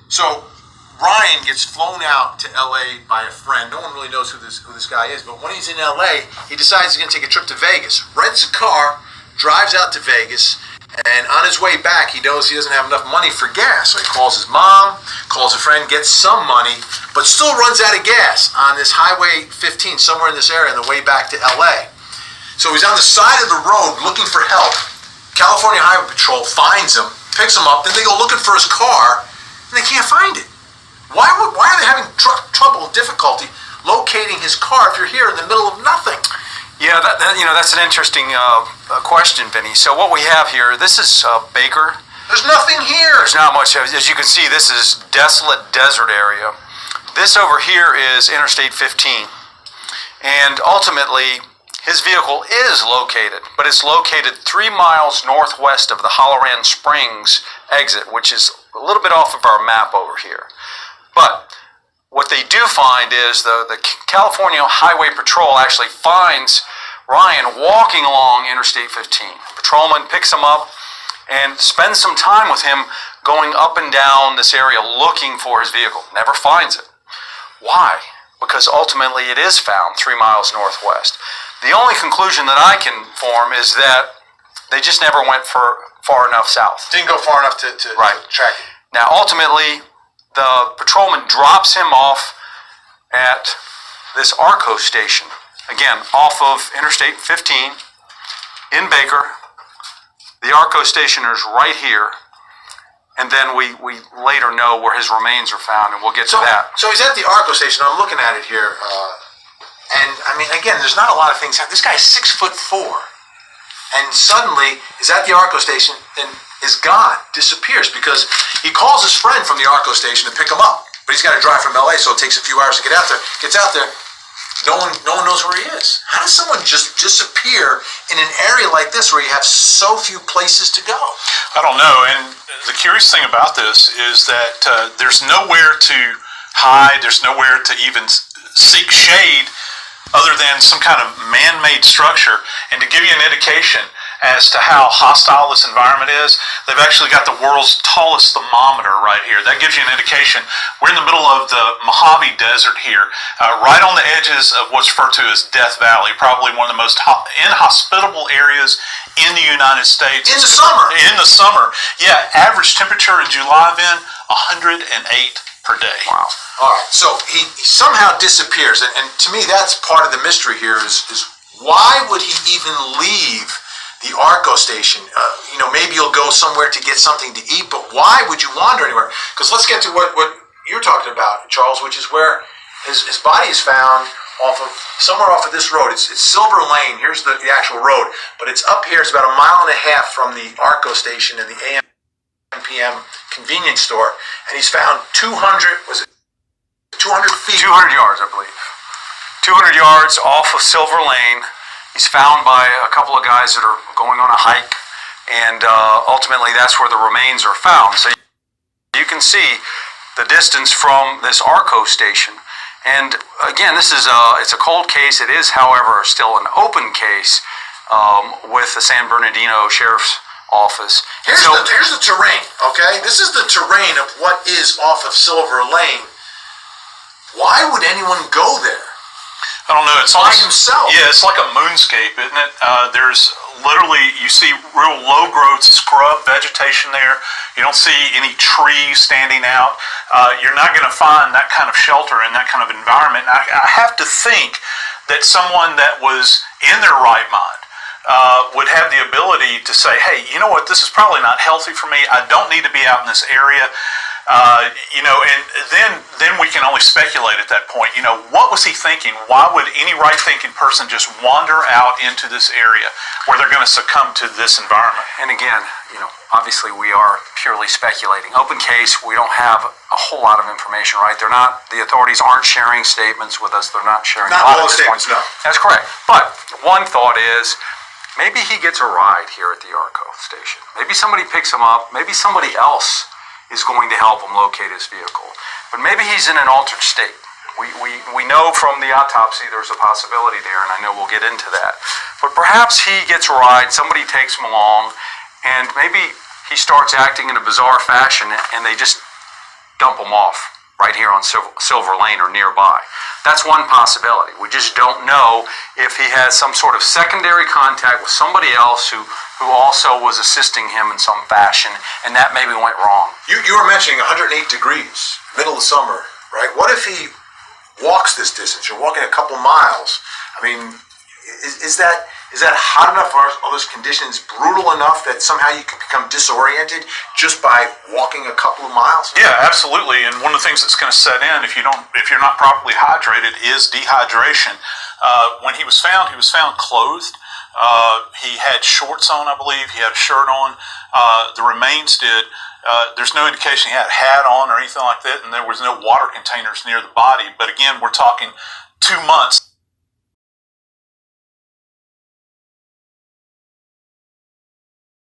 So Ryan gets flown out to LA by a friend. No one really knows who this guy is, but when he's in LA, he decides he's going to take a trip to Vegas. Rents a car, drives out to Vegas, and on his way back, he knows he doesn't have enough money for gas. So he calls his mom, calls a friend, gets some money, but still runs out of gas on this Highway 15 somewhere in this area on the way back to LA. So he's on the side of the road looking for help. California Highway Patrol finds him, picks him up, then they go looking for his car, and they can't find it. Why are they having trouble and difficulty locating his car if you're here in the middle of nothing? Yeah, that's an interesting question, Vinny. So what we have here, this is Baker. There's nothing here. There's not much. As you can see, this is desolate desert area. This over here is Interstate 15. And ultimately, his vehicle is located, but it's located 3 miles northwest of the Holoran Springs exit, which is a little bit off of our map over here. But what they do find is the California Highway Patrol actually finds Ryan walking along Interstate 15. The patrolman picks him up and spends some time with him going up and down this area looking for his vehicle. Never finds it. Why? Because ultimately it is found 3 miles northwest. The only conclusion that I can form is that they just never went far enough south. Didn't go far enough to track it. Now ultimately, the patrolman drops him off at this ARCO station. Again, off of Interstate 15 in Baker. The ARCO station is right here. And then we later know where his remains are found, and we'll get to that. So he's at the ARCO station. I'm looking at it here. And, I mean, again, there's not a lot of things. This guy is 6'4", and suddenly is at the ARCO station and is gone, disappears, because he calls his friend from the ARCO station to pick him up. But he's got to drive from LA, so it takes a few hours to get out there. Gets out there, no one knows where he is. How does someone just disappear in an area like this where you have so few places to go? I don't know, and the curious thing about this is that there's nowhere to hide, there's nowhere to even seek shade other than some kind of man-made structure. And to give you an indication as to how hostile this environment is, they've actually got the world's tallest thermometer right here. That gives you an indication. We're in the middle of the Mojave Desert here, right on the edges of what's referred to as Death Valley, probably one of the most inhospitable areas in the United States. In the summer? In the summer. Yeah, average temperature in July then, 108 per day. Wow. All right, so he somehow disappears, and to me that's part of the mystery here is why would he even leave the ARCO station? Maybe he'll go somewhere to get something to eat, but why would you wander anywhere? Because let's get to what you're talking about, Charles, which is where his body is found somewhere off of this road. It's Silver Lane. Here's the actual road, but it's up here. It's about 1.5 miles from the ARCO station and the AM PM convenience store, and he's found 200 feet? 200 yards, I believe. 200 yards off of Silver Lane. He's found by a couple of guys that are going on a hike, and ultimately that's where the remains are found. So you can see the distance from this ARCO station. And again, it's a cold case. It is, however, still an open case with the San Bernardino Sheriff's Office. Here's the terrain, okay? This is the terrain of what is off of Silver Lane. Why would anyone go there? I don't know. It's by himself. Yeah, it's like a moonscape, isn't it? There's literally, you see real low-growth scrub vegetation there. You don't see any trees standing out. You're not going to find that kind of shelter in that kind of environment. I have to think that someone that was in their right mind would have the ability to say, hey, you know what, this is probably not healthy for me. I don't need to be out in this area. And then we can only speculate at that point. What was he thinking? Why would any right-thinking person just wander out into this area where they're going to succumb to this environment? And again, obviously we are purely speculating. Open case, we don't have a whole lot of information, right? The authorities aren't sharing statements with us. They're not sharing a lot of statements, no. That's correct. But one thought is, maybe he gets a ride here at the ARCO station. Maybe somebody picks him up. Maybe somebody else is going to help him locate his vehicle. But maybe he's in an altered state. We know from the autopsy there's a possibility there, and I know we'll get into that. But perhaps he gets a ride, somebody takes him along, and maybe he starts acting in a bizarre fashion, and they just dump them off right here on Silver Lane or nearby. That's one possibility. We just don't know if he has some sort of secondary contact with somebody else who also was assisting him in some fashion, and that maybe went wrong. You were mentioning 108 degrees, middle of summer, right? What if he walks this distance? You're walking a couple miles. I mean, is that hot enough? Are those conditions brutal enough that somehow you can become disoriented just by walking a couple of miles? Yeah, absolutely. And one of the things that's going to set in if you're not properly hydrated is dehydration. When he was found clothed. He had shorts on, I believe. He had a shirt on. The remains did. There's no indication he had a hat on or anything like that, and there was no water containers near the body. But again, we're talking 2 months.